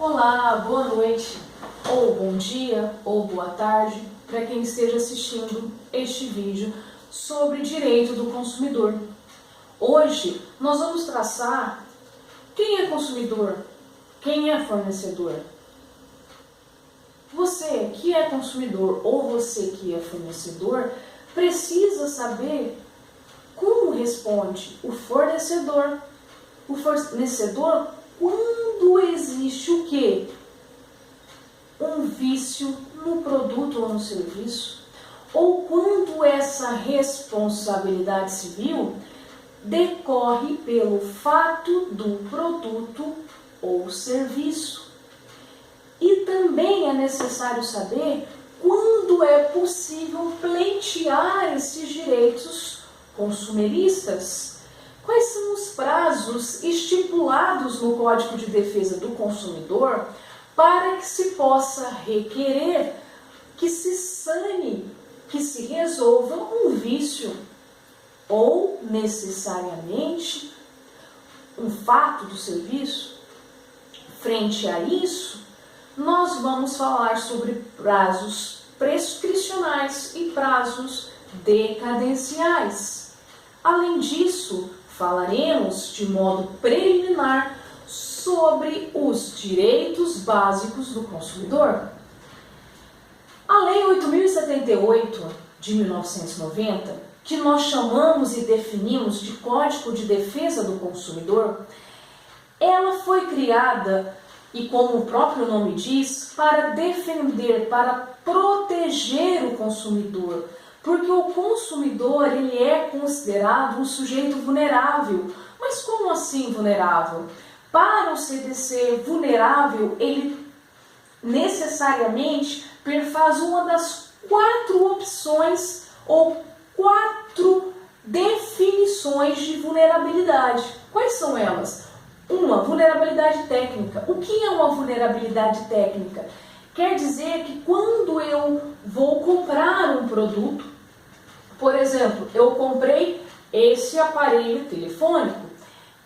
Olá, boa noite, ou bom dia, ou boa tarde, para quem esteja assistindo este vídeo sobre direito do consumidor. Hoje nós vamos traçar quem é consumidor, quem é fornecedor. Você que é consumidor ou você que é fornecedor precisa saber como responde o fornecedor. O fornecedor, quando existe o quê? Um vício no produto ou no serviço, ou quando essa responsabilidade civil decorre pelo fato do produto ou serviço. E também é necessário saber quando é possível pleitear esses direitos consumeristas. Quais são os prazos estipulados no Código de Defesa do Consumidor para que se possa requerer que se sane, que se resolva um vício ou, necessariamente, um fato do serviço? Frente a isso, nós vamos falar sobre prazos prescricionais e prazos decadenciais. Além disso, falaremos de modo preliminar sobre os direitos básicos do consumidor. A Lei 8.078 de 1990, que nós chamamos e definimos de Código de Defesa do Consumidor, ela foi criada, e como o próprio nome diz, para defender, para proteger o consumidor. Porque o consumidor ele é considerado um sujeito vulnerável. Mas como assim vulnerável? Para o CDC vulnerável, ele necessariamente perfaz uma das 4 opções ou 4 definições de vulnerabilidade. Quais são elas? Uma, vulnerabilidade técnica. O que é uma vulnerabilidade técnica? Quer dizer que quando eu vou comprar um produto, por exemplo, eu comprei esse aparelho telefônico,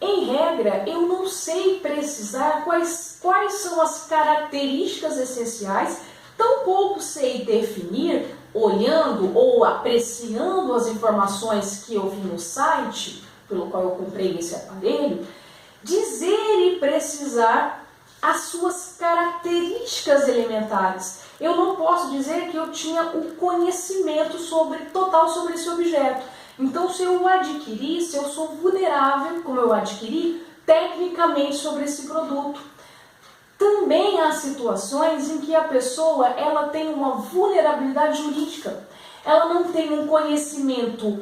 em regra, eu não sei precisar quais são as características essenciais, tampouco sei definir, olhando ou apreciando as informações que eu vi no site, pelo qual eu comprei esse aparelho, dizer e precisar as suas características elementares. Eu não posso dizer que eu tinha o conhecimento total sobre esse objeto. Então, se eu o adquirir, se eu sou vulnerável, como eu adquiri, tecnicamente sobre esse produto. Também há situações em que a pessoa ela tem uma vulnerabilidade jurídica. Ela não tem um conhecimento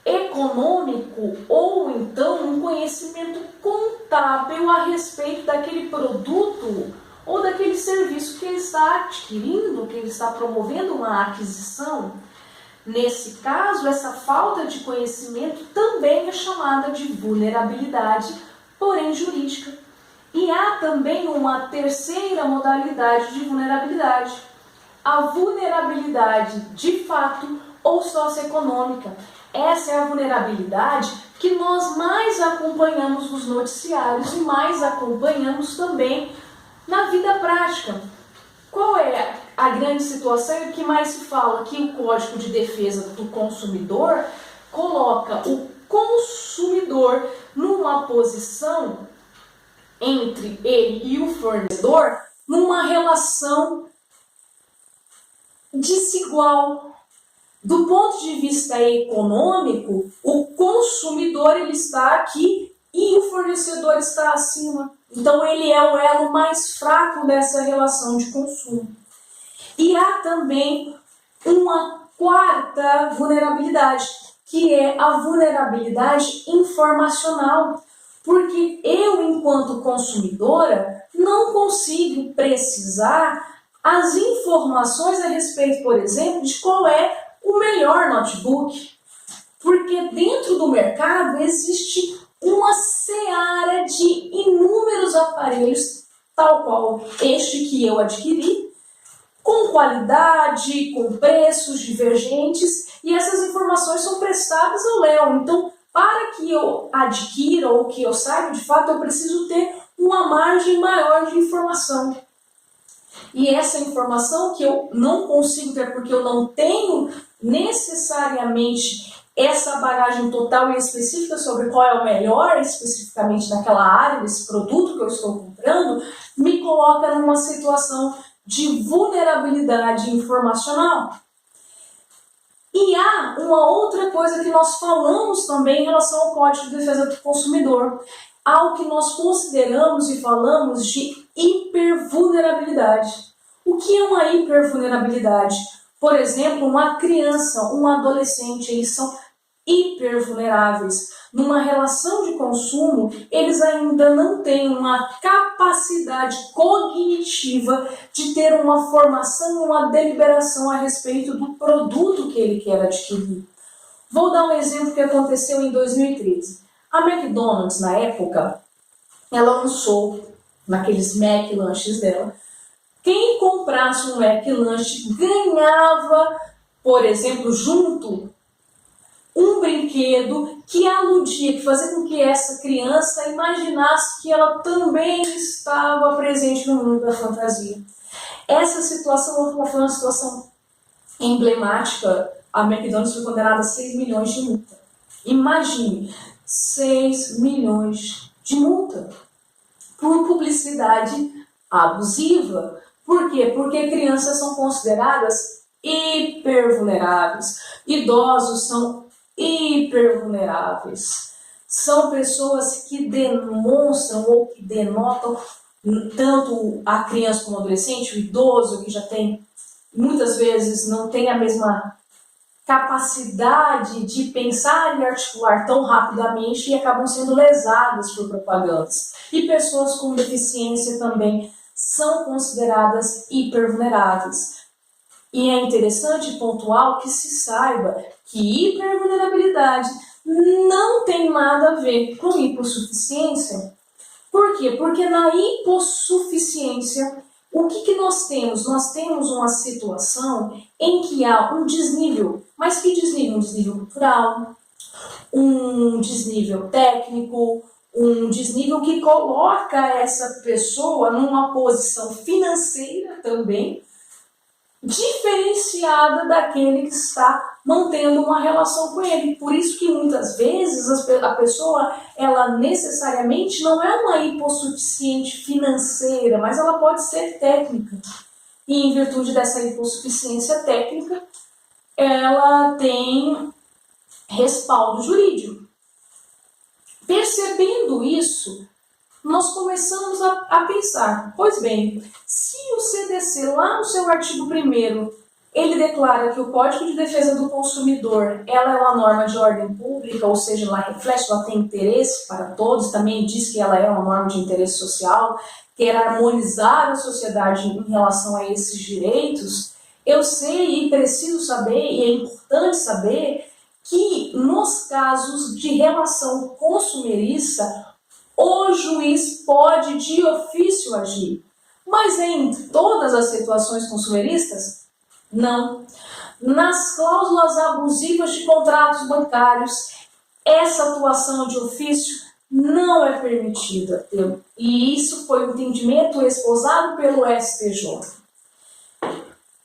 econômico ou então um conhecimento contábil a respeito daquele produto ou daquele serviço que ele está adquirindo, que ele está promovendo uma aquisição. Nesse caso, essa falta de conhecimento também é chamada de vulnerabilidade, porém jurídica. E há também uma terceira modalidade de vulnerabilidade, a vulnerabilidade de fato ou socioeconômica. Essa é a vulnerabilidade que nós mais acompanhamos nos noticiários e mais acompanhamos também na vida prática. Qual é a grande situação e o que mais se fala? Que o Código de Defesa do Consumidor coloca o consumidor numa posição entre ele e o fornecedor, numa relação desigual. Do ponto de vista econômico, o consumidor ele está aqui e o fornecedor está acima. Então ele é o elo mais fraco dessa relação de consumo. E há também uma quarta vulnerabilidade, que é a vulnerabilidade informacional. Porque eu, enquanto consumidora, não consigo precisar as informações a respeito, por exemplo, de qual é o melhor notebook. Porque dentro do mercado existe uma seara de inúmeros aparelhos, tal qual este que eu adquiri, com qualidade, com preços divergentes, e essas informações são prestadas ao Léo. Então, para que eu adquira ou que eu saiba, de fato, eu preciso ter um uma margem maior de informação. E essa informação que eu não consigo ter porque eu não tenho necessariamente essa bagagem total e específica sobre qual é o melhor especificamente naquela área, desse produto que eu estou comprando, me coloca numa situação de vulnerabilidade informacional. E há uma outra coisa que nós falamos também em relação ao Código de Defesa do Consumidor, algo que nós consideramos e falamos de hipervulnerabilidade. O que é uma hipervulnerabilidade? Por exemplo, uma criança, um adolescente, eles são hipervulneráveis. Numa relação de consumo, eles ainda não têm uma capacidade cognitiva de ter uma formação, uma deliberação a respeito do produto que ele quer adquirir. Vou dar um exemplo que aconteceu em 2013. A McDonald's, na época, ela lançou, naqueles McLanches dela, quem comprasse um McLanche ganhava, por exemplo, junto, um brinquedo que aludia, que fazia com que essa criança imaginasse que ela também estava presente no mundo da fantasia. Essa situação foi uma situação emblemática. A McDonald's foi condenada a 6 milhões de multa. Imagine, 6 milhões de multa por publicidade abusiva. Por quê? Porque crianças são consideradas hipervulneráveis, idosos são hipervulneráveis. São pessoas que demonstram ou que denotam, tanto a criança como o adolescente, o idoso que já tem, muitas vezes não tem a mesma capacidade de pensar e articular tão rapidamente e acabam sendo lesadas por propagandas. E pessoas com deficiência também são consideradas hipervulneráveis. E é interessante pontuar que se saiba que hipervulnerabilidade não tem nada a ver com hipossuficiência. Por quê? Porque na hipossuficiência, o que nós temos? Nós temos uma situação em que há um desnível. Mas que desnível? Um desnível cultural, um desnível técnico, um desnível que coloca essa pessoa numa posição financeira também, diferenciada daquele que está mantendo uma relação com ele. Por isso que muitas vezes a pessoa, ela necessariamente não é uma hipossuficiente financeira, mas ela pode ser técnica. E em virtude dessa hipossuficiência técnica, ela tem respaldo jurídico. Percebendo isso, nós começamos a pensar, pois bem, se o CDC, lá no seu artigo 1º, ele declara que o Código de Defesa do Consumidor, ela é uma norma de ordem pública, ou seja, ela reflete, ela tem interesse para todos, também diz que ela é uma norma de interesse social, quer harmonizar a sociedade em relação a esses direitos, eu sei e preciso saber, e é importante saber, que nos casos de relação consumerista, o juiz pode de ofício agir. Mas em todas as situações consumeristas, não. Nas cláusulas abusivas de contratos bancários, essa atuação de ofício não é permitida. E isso foi o entendimento esposado pelo STJ.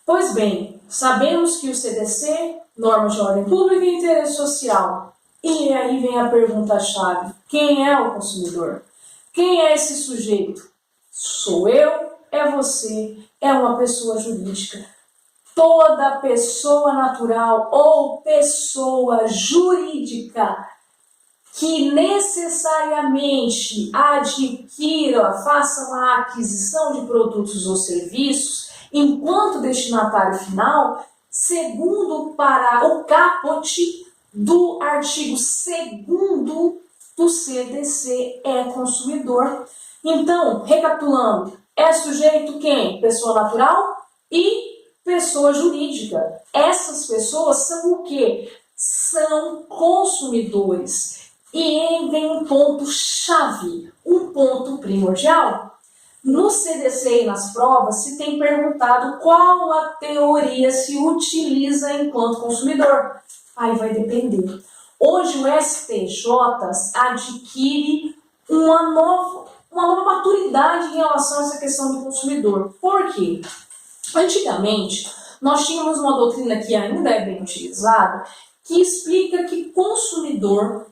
Pois bem, sabemos que o CDC, norma de ordem pública e interesse social. E aí vem a pergunta-chave: quem é o consumidor? Quem é esse sujeito? Sou eu? É você? É uma pessoa jurídica? Toda pessoa natural ou pessoa jurídica que necessariamente adquira, faça uma aquisição de produtos ou serviços enquanto destinatário final, segundo o caput do artigo 2º do CDC, é consumidor. Então, recapitulando, é sujeito quem? Pessoa natural e pessoa jurídica. Essas pessoas são o quê? São consumidores. E vem um ponto-chave, um ponto primordial. No CDC e nas provas se tem perguntado qual a teoria se utiliza enquanto consumidor. Aí vai depender. Hoje o STJ adquire uma uma nova maturidade em relação a essa questão do consumidor. Por quê? Antigamente, nós tínhamos uma doutrina que ainda é bem utilizada, que explica que consumidor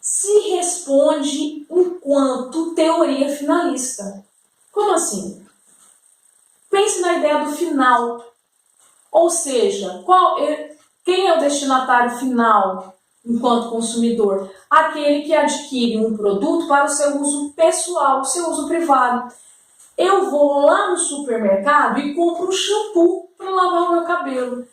se responde enquanto teoria finalista. Como assim? Pense na ideia do final. Ou seja, quem é o destinatário final enquanto consumidor? Aquele que adquire um produto para o seu uso pessoal, o seu uso privado. Eu vou lá no supermercado e compro um shampoo para lavar o meu cabelo.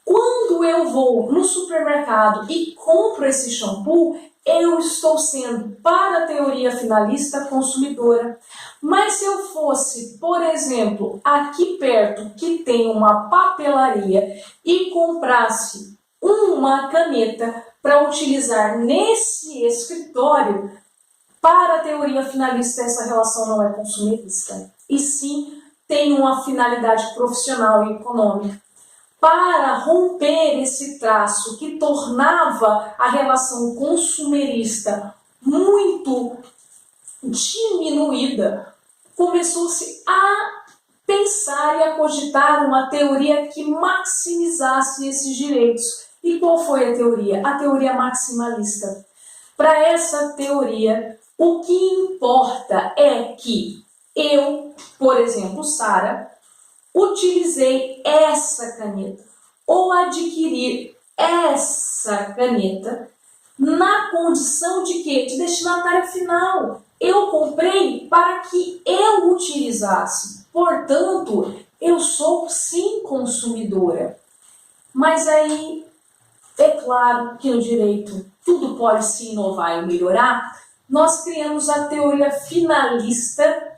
Quando eu vou no supermercado e compro esse shampoo, eu estou sendo, para a teoria finalista, consumidora. Mas se eu fosse, por exemplo, aqui perto, que tem uma papelaria, e comprasse uma caneta para utilizar nesse escritório, para a teoria finalista, essa relação não é consumerista, e sim tem uma finalidade profissional e econômica. Para romper esse traço que tornava a relação consumerista muito diminuída, começou-se a pensar e a cogitar uma teoria que maximizasse esses direitos. E qual foi a teoria? A teoria maximalista. Para essa teoria, o que importa é que eu, por exemplo, Sara, utilizei essa caneta ou adquirir essa caneta na condição de quê? De destinatária final. Eu comprei para que eu utilizasse. Portanto, eu sou sim consumidora. Mas aí, é claro que no direito tudo pode se inovar e melhorar. Nós criamos a teoria finalista,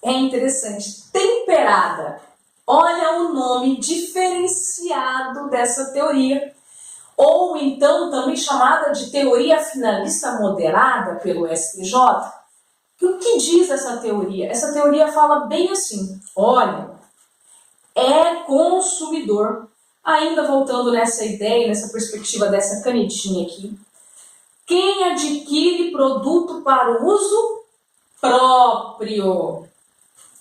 é interessante, temperada. Olha o nome diferenciado dessa teoria, ou então também chamada de teoria finalista moderada pelo STJ. O que diz essa teoria? Essa teoria fala bem assim, olha, é consumidor, ainda voltando nessa ideia, nessa perspectiva dessa canetinha aqui, quem adquire produto para o uso próprio.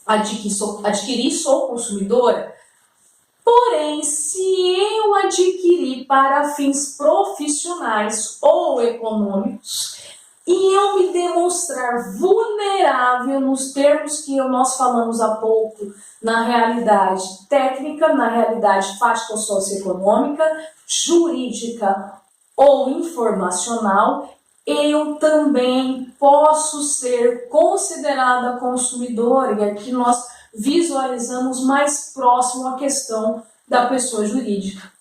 Adquirir, sou consumidora, porém, se eu adquirir para fins profissionais ou econômicos e eu me demonstrar vulnerável nos termos que nós falamos há pouco, na realidade técnica, na realidade fática ou socioeconômica, jurídica ou informacional, eu também posso ser considerada consumidora, e aqui nós visualizamos mais próximo a questão da pessoa jurídica.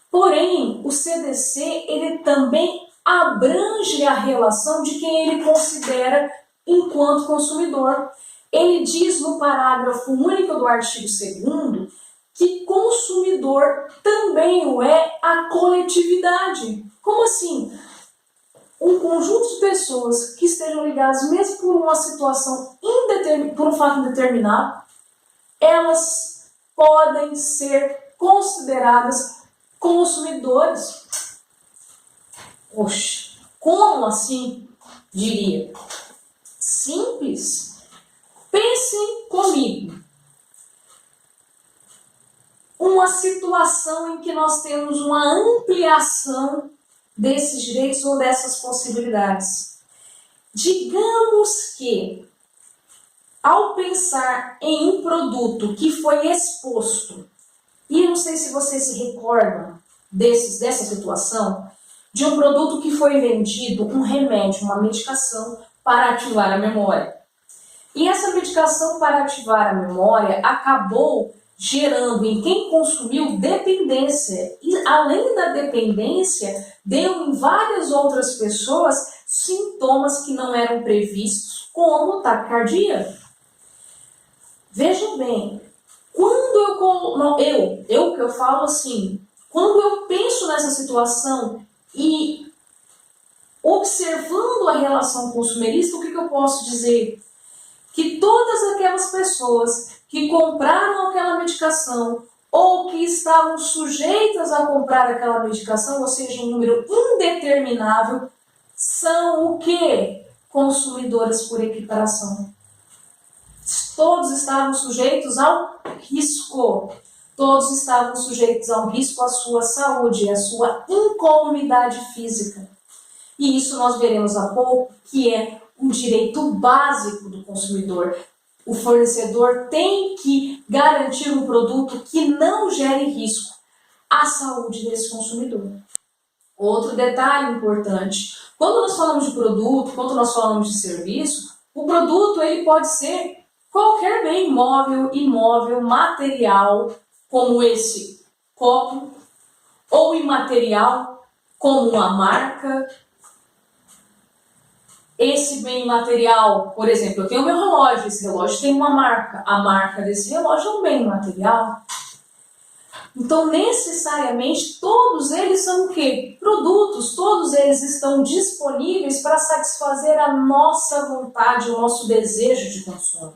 Porém, o CDC ele também abrange a relação de quem ele considera enquanto consumidor. Ele diz no parágrafo único do artigo 2º que consumidor também o é a coletividade. Como assim? Um conjunto de pessoas que estejam ligadas mesmo por uma situação por um fato indeterminado, elas podem ser consideradas consumidores. Oxe, como assim? Diria. Simples. Pensem comigo. Uma situação em que nós temos uma ampliação desses direitos ou dessas possibilidades. Digamos que, ao pensar em um produto que foi exposto, e eu não sei se vocês se recordam dessa situação, de um produto que foi vendido, um remédio, uma medicação para ativar a memória. E essa medicação para ativar a memória acabou gerando em quem consumiu dependência. E além da dependência, deu em várias outras pessoas sintomas que não eram previstos, como taquicardia. Vejam bem, quando eu falo assim, quando eu penso nessa situação e observando a relação consumerista, o que eu posso dizer? Que todas aquelas pessoas que compraram aquela medicação ou que estavam sujeitas a comprar aquela medicação, ou seja, um número indeterminável, são o quê? consumidoras por equiparação. Todos estavam sujeitos ao risco. Todos estavam sujeitos ao risco à sua saúde, à sua incolumidade física. E isso nós veremos há pouco, que é um direito básico do consumidor. O fornecedor tem que garantir um produto que não gere risco à saúde desse consumidor. Outro detalhe importante, quando nós falamos de produto, quando nós falamos de serviço, o produto ele pode ser qualquer bem móvel, imóvel, material, como esse copo, ou imaterial, como uma marca. Esse bem material, por exemplo, eu tenho meu relógio, esse relógio tem uma marca, a marca desse relógio é um bem material. Então, necessariamente, todos eles são o quê? Produtos, todos eles estão disponíveis para satisfazer a nossa vontade, o nosso desejo de consumo.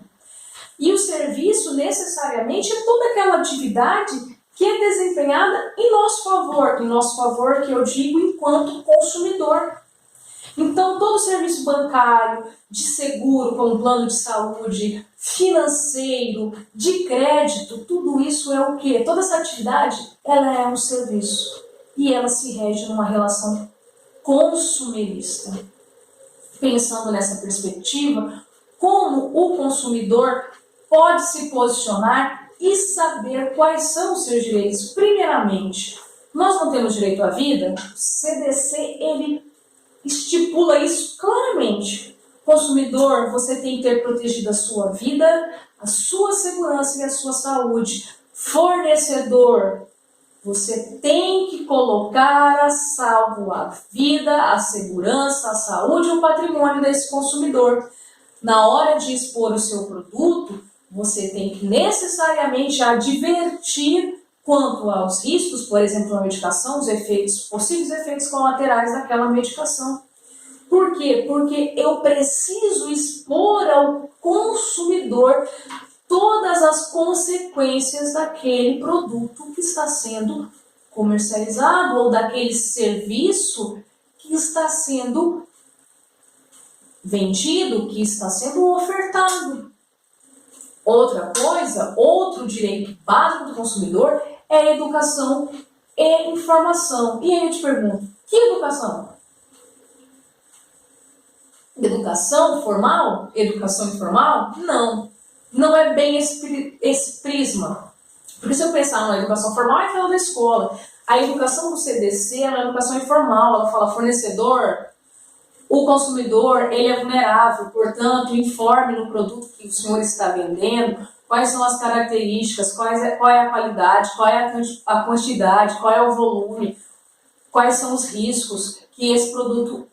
E o serviço, necessariamente, é toda aquela atividade que é desempenhada em nosso favor que eu digo enquanto consumidor. Então, todo serviço bancário, de seguro, como plano de saúde, financeiro, de crédito, tudo isso é o quê? Toda essa atividade, ela é um serviço. E ela se rege numa relação consumerista. Pensando nessa perspectiva, como o consumidor pode se posicionar e saber quais são os seus direitos? Primeiramente, nós não temos direito à vida? O CDC, ele estipula isso claramente. Consumidor, você tem que ter protegido a sua vida, a sua segurança e a sua saúde. Fornecedor, você tem que colocar a salvo a vida, a segurança, a saúde e o patrimônio desse consumidor. Na hora de expor o seu produto, você tem que necessariamente advertir quanto aos riscos, por exemplo, na medicação, os efeitos, possíveis efeitos colaterais daquela medicação. Por quê? Porque eu preciso expor ao consumidor todas as consequências daquele produto que está sendo comercializado ou daquele serviço que está sendo vendido, que está sendo ofertado. Outra coisa, outro direito básico do consumidor é a educação e informação. E aí eu te pergunto, que educação? Educação formal? Educação informal? Não. Não é bem esse prisma. Porque se eu pensar na educação formal, é aquela da escola. A educação do CDC é uma educação informal. Ela fala fornecedor, o consumidor, ele é vulnerável. Portanto, informe no produto que o senhor está vendendo quais são as características, qual é a qualidade, qual é a quantidade, qual é o volume, quais são os riscos que esse produto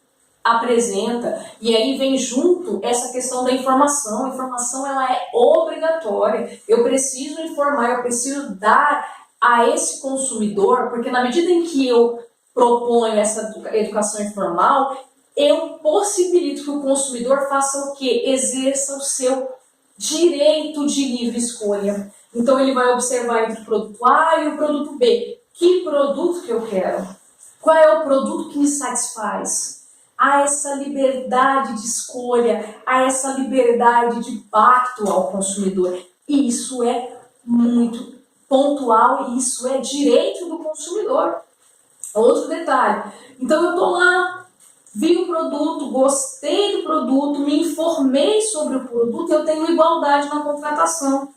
apresenta. E aí vem junto essa questão da informação. A informação, ela é obrigatória. Eu preciso informar, eu preciso dar a esse consumidor, porque na medida em que eu proponho essa educação informal, eu possibilito que o consumidor faça o quê? Exerça o seu direito de livre escolha. Então ele vai observar entre o produto A e o produto B. Que produto que eu quero? Qual é o produto que me satisfaz? Há essa liberdade de escolha, há essa liberdade de pacto ao consumidor. E isso é muito pontual e isso é direito do consumidor. Outro detalhe. Então eu estou lá, vi o produto, gostei do produto, me informei sobre o produto, eu tenho igualdade na contratação.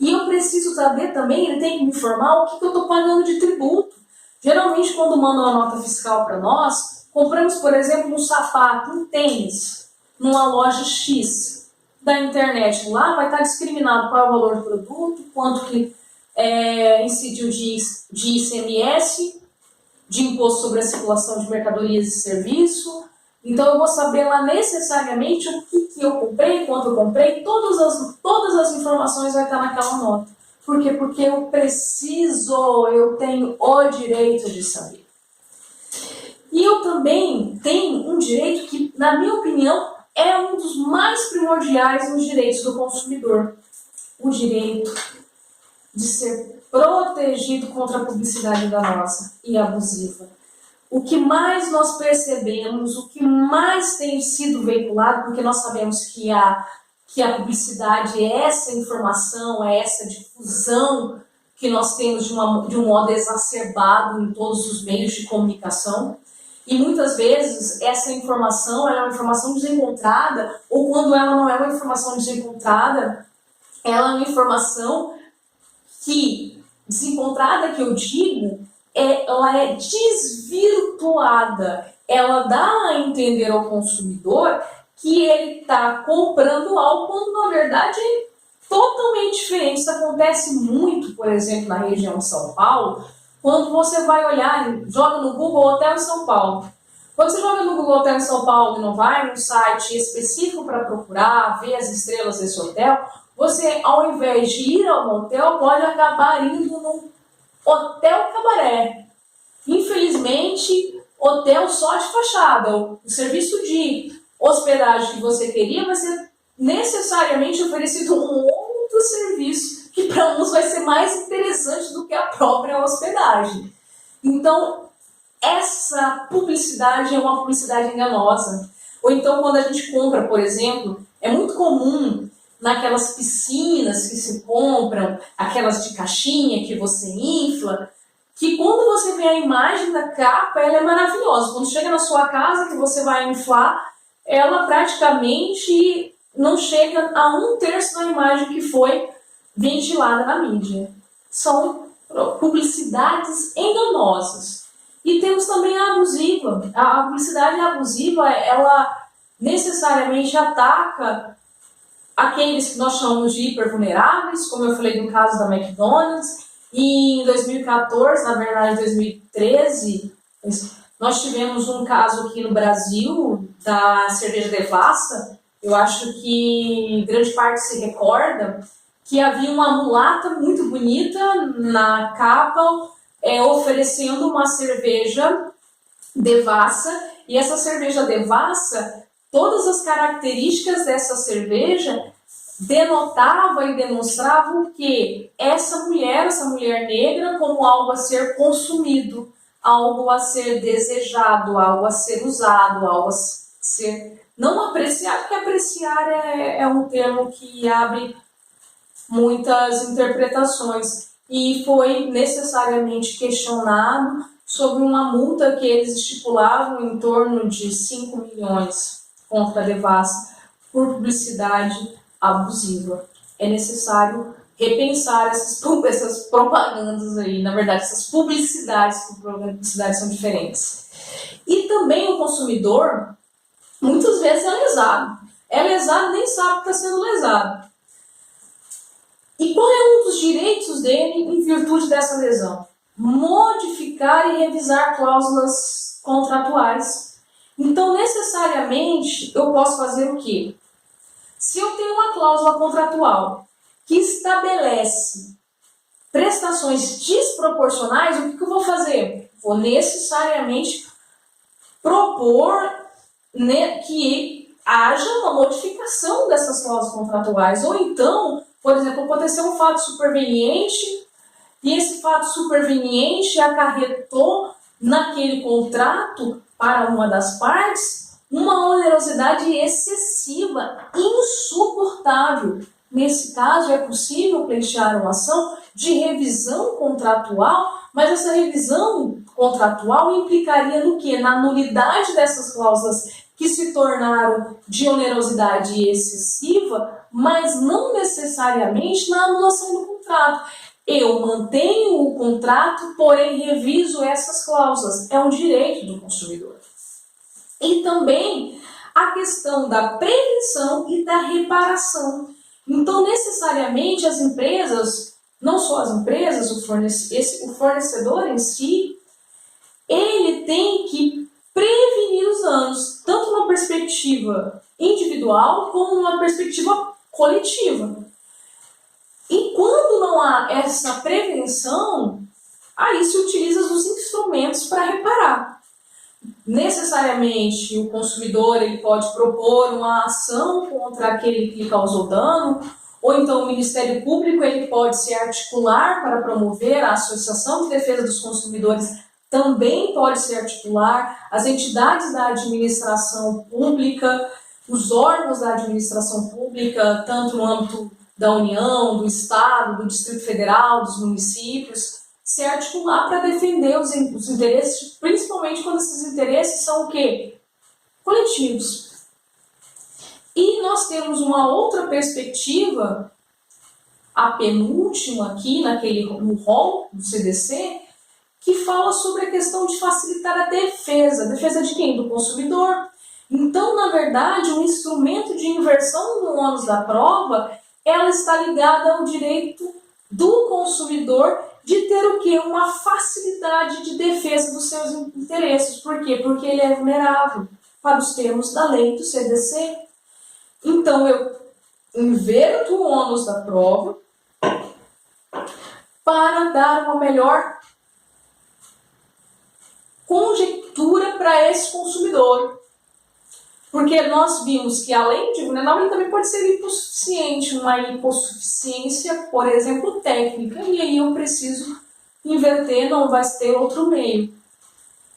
E eu preciso saber também, ele tem que me informar o que eu estou pagando de tributo. Geralmente, quando mandam uma nota fiscal para nós, compramos, por exemplo, um sapato, um tênis, numa loja X da internet. Lá vai estar discriminado qual é o valor do produto, quanto que incidiu de ICMS, de imposto sobre a circulação de mercadorias e serviço. Então eu vou saber lá necessariamente o que eu comprei, quanto eu comprei, todas as informações vai estar naquela nota. Por quê? Porque eu tenho o direito de saber. E eu também tenho um direito que, na minha opinião, é um dos mais primordiais nos direitos do consumidor. O direito de ser protegido contra a publicidade danosa e abusiva. o que mais nós percebemos, o que mais tem sido veiculado, porque nós sabemos que a publicidade é essa informação, é essa difusão que nós temos de um modo exacerbado em todos os meios de comunicação. E muitas vezes essa informação é uma informação desencontrada, ou quando ela não é uma informação desencontrada, ela é uma informação desencontrada que eu digo, ela é desvirtuada. Ela dá a entender ao consumidor que ele está comprando algo quando na verdade é totalmente diferente. Isso acontece muito, por exemplo, na região de São Paulo, quando você vai olhar, joga no Google Hotel em São Paulo. Quando você joga no Google Hotel em São Paulo e não vai num site específico para procurar, ver as estrelas desse hotel, você, ao invés de ir ao hotel, pode acabar indo num hotel cabaré. Infelizmente, hotel só de fachada. O serviço de hospedagem que você queria vai ser necessariamente oferecido um outro serviço que para uns vai ser mais interessante do que a própria hospedagem. Então, essa publicidade é uma publicidade enganosa. Ou então, quando a gente compra, por exemplo, é muito comum naquelas piscinas que se compram, aquelas de caixinha que você infla, que quando você vê a imagem da capa, ela é maravilhosa. Quando chega na sua casa, que você vai inflar, ela praticamente não chega a 1/3 da imagem que foi ventilada na mídia. São publicidades enganosas. E temos também a abusiva. A publicidade abusiva, ela necessariamente ataca aqueles que nós chamamos de hipervulneráveis, como eu falei no caso da McDonald's. E em 2014, na verdade 2013, nós tivemos um caso aqui no Brasil da cerveja Devassa. Eu acho que grande parte se recorda que havia uma mulata muito bonita na capa oferecendo uma cerveja Devassa, e essa cerveja Devassa, todas as características dessa cerveja denotava e demonstrava o que essa mulher negra como algo a ser consumido, algo a ser desejado, algo a ser usado, algo a ser não apreciado, porque apreciar é um termo que abre muitas interpretações, e foi necessariamente questionado sobre uma multa que eles estipulavam em torno de 5 milhões contra a Devassa por publicidade abusiva. É necessário repensar essas propagandas aí, na verdade, essas publicidades, porque publicidades são diferentes. E também o consumidor, muitas vezes, é lesado. É lesado, nem sabe que está sendo lesado. E qual é um dos direitos dele em virtude dessa lesão? Modificar e revisar cláusulas contratuais. Então, necessariamente, eu posso fazer o quê? Se eu tenho uma cláusula contratual que estabelece prestações desproporcionais, o que eu vou fazer? Vou necessariamente propor que haja uma modificação dessas cláusulas contratuais. Ou então, por exemplo, aconteceu um fato superveniente e esse fato superveniente acarretou naquele contrato para uma das partes uma onerosidade excessiva, insuportável. Nesse caso, é possível pleitear uma ação de revisão contratual, mas essa revisão contratual implicaria no quê? Na nulidade dessas cláusulas que se tornaram de onerosidade excessiva, mas não necessariamente na anulação do contrato. Eu mantenho o contrato, porém reviso essas cláusulas. É um direito do consumidor. E também a questão da prevenção e da reparação. Então, necessariamente, as empresas, não só as empresas, o fornecedor em si, ele tem que prevenir os danos, tanto numa perspectiva individual como numa perspectiva coletiva. E quando não há essa prevenção, aí se utiliza os instrumentos para reparar. Necessariamente o consumidor ele pode propor uma ação contra aquele que lhe causou dano, ou então o Ministério Público ele pode se articular para promover a Associação de Defesa dos Consumidores também pode se articular, as entidades da administração pública, os órgãos da administração pública, tanto no âmbito da União, do Estado, do Distrito Federal, dos municípios, se articular para defender os interesses, principalmente quando esses interesses são o quê? Coletivos. E nós temos uma outra perspectiva, a penúltima aqui no rol do CDC, que fala sobre a questão de facilitar a defesa. A defesa de quem? Do consumidor. Então, na verdade, o instrumento de inversão do ônus da prova, ela está ligada ao direito do consumidor de ter o quê? Uma facilidade de defesa dos seus interesses. Por quê? Porque ele é vulnerável para os termos da lei do CDC. Então, eu inverto o ônus da prova para dar uma melhor conjectura para esse consumidor. Porque nós vimos que, além de vulnerável, ele também pode ser hipossuficiente, uma hipossuficiência, por exemplo, técnica. E aí eu preciso inverter, não vai ter outro meio.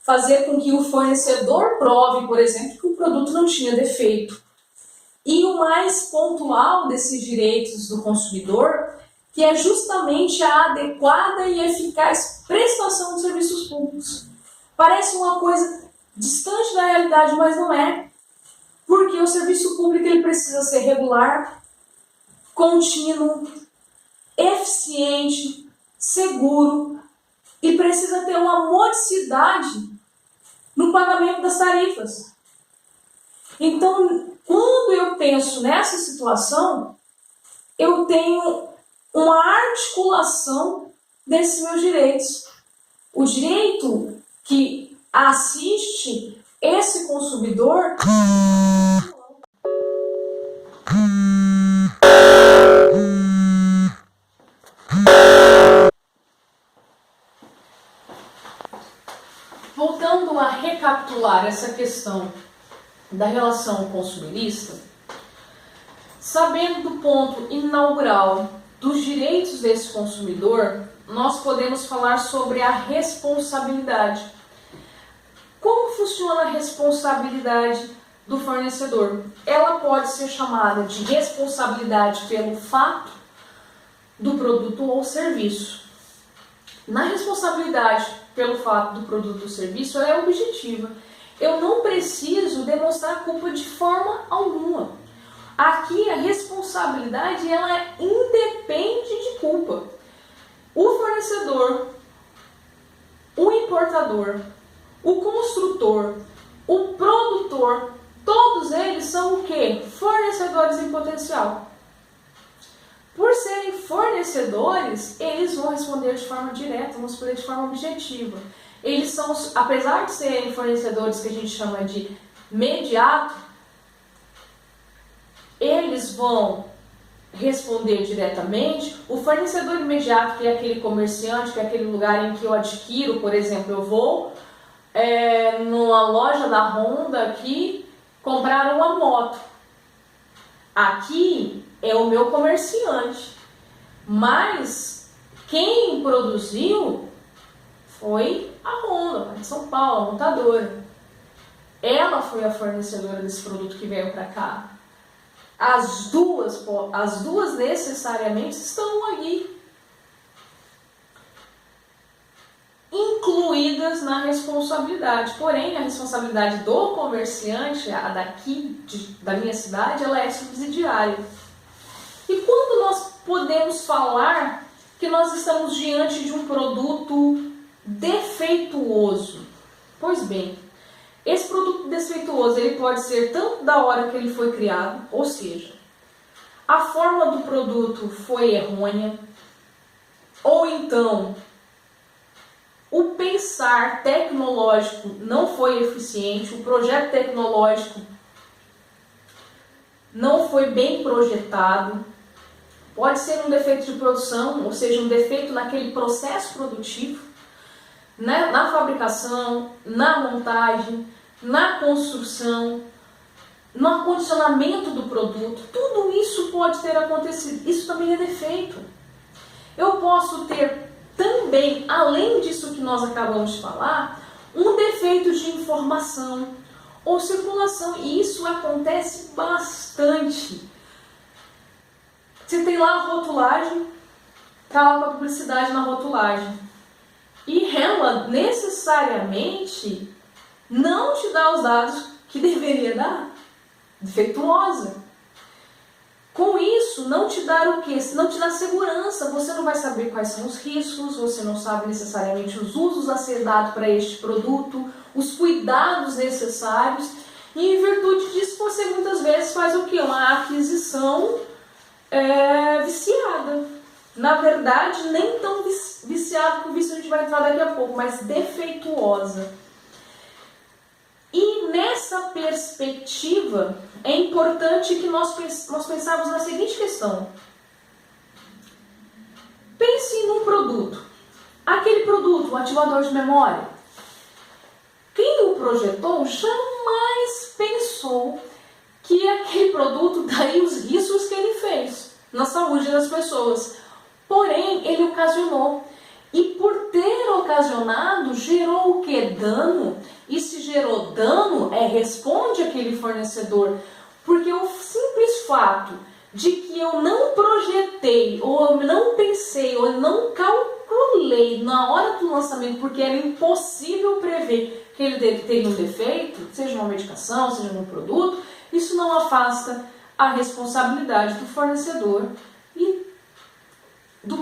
Fazer com que o fornecedor prove, por exemplo, que o produto não tinha defeito. E o mais pontual desses direitos do consumidor, que é justamente a adequada e eficaz prestação de serviços públicos. Parece uma coisa distante da realidade, mas não é. Porque o serviço público ele precisa ser regular, contínuo, eficiente, seguro e precisa ter uma modicidade no pagamento das tarifas. Então, quando eu penso nessa situação, eu tenho uma articulação desses meus direitos. O direito que assiste esse consumidor voltando a recapitular essa questão da relação consumerista, sabendo do ponto inaugural dos direitos desse consumidor, nós podemos falar sobre a responsabilidade. Como funciona a responsabilidade do fornecedor? Ela pode ser chamada de responsabilidade pelo fato do produto ou serviço. Na responsabilidade pelo fato do produto ou serviço, ela é objetiva. Eu não preciso demonstrar culpa de forma alguma. Aqui a responsabilidade ela independe de culpa. O fornecedor, o importador, o construtor, o produtor, todos eles são o quê? Fornecedores em potencial. Por serem fornecedores, eles vão responder de forma direta, vão responder de forma objetiva. Eles são, apesar de serem fornecedores que a gente chama de mediato, eles vão responder diretamente. O fornecedor imediato, que é aquele comerciante, que é aquele lugar em que eu adquiro, por exemplo, eu vou numa loja da Honda aqui comprar uma moto. Aqui é o meu comerciante, mas quem produziu foi a Honda, de São Paulo, a montadora. Ela foi a fornecedora desse produto que veio para cá. As duas necessariamente estão ali, incluídas na responsabilidade. Porém, a responsabilidade do comerciante, a daqui, da minha cidade, ela é subsidiária. E quando nós podemos falar que nós estamos diante de um produto defeituoso? Pois bem, esse produto defeituoso ele pode ser tanto da hora que ele foi criado, ou seja, a forma do produto foi errônea, ou então o pensar tecnológico não foi eficiente, o projeto tecnológico não foi bem projetado. Pode ser um defeito de produção, ou seja, um defeito naquele processo produtivo, né? Na fabricação, na montagem, na construção, no acondicionamento do produto. Tudo isso pode ter acontecido. Isso também é defeito. Eu posso ter também, além disso que nós acabamos de falar, um defeito de informação ou circulação, e isso acontece bastante. Você tem lá a rotulagem, tá lá com a publicidade na rotulagem, e ela necessariamente não te dá os dados que deveria dar, defeituosa. Com isso, não te dá o quê? Não te dá segurança, você não vai saber quais são os riscos, você não sabe necessariamente os usos a ser dado para este produto, os cuidados necessários, e em virtude disso você muitas vezes faz o quê? Uma aquisição viciada. Na verdade, nem tão viciada, que o vício a gente vai entrar daqui a pouco, mas defeituosa. E nessa perspectiva, é importante que nós pensarmos na seguinte questão. Pense num produto. Aquele produto, o ativador de memória. Quem o projetou jamais pensou que aquele produto daria os riscos que ele fez na saúde das pessoas. Porém, ele ocasionou. E por ter ocasionado, gerou o que? Dano. E se gerou dano, responde aquele fornecedor. Porque o simples fato de que eu não projetei, ou eu não pensei, ou eu não calculei na hora do lançamento, porque era impossível prever que ele teria um defeito, seja uma medicação, seja um produto, isso não afasta a responsabilidade do fornecedor e do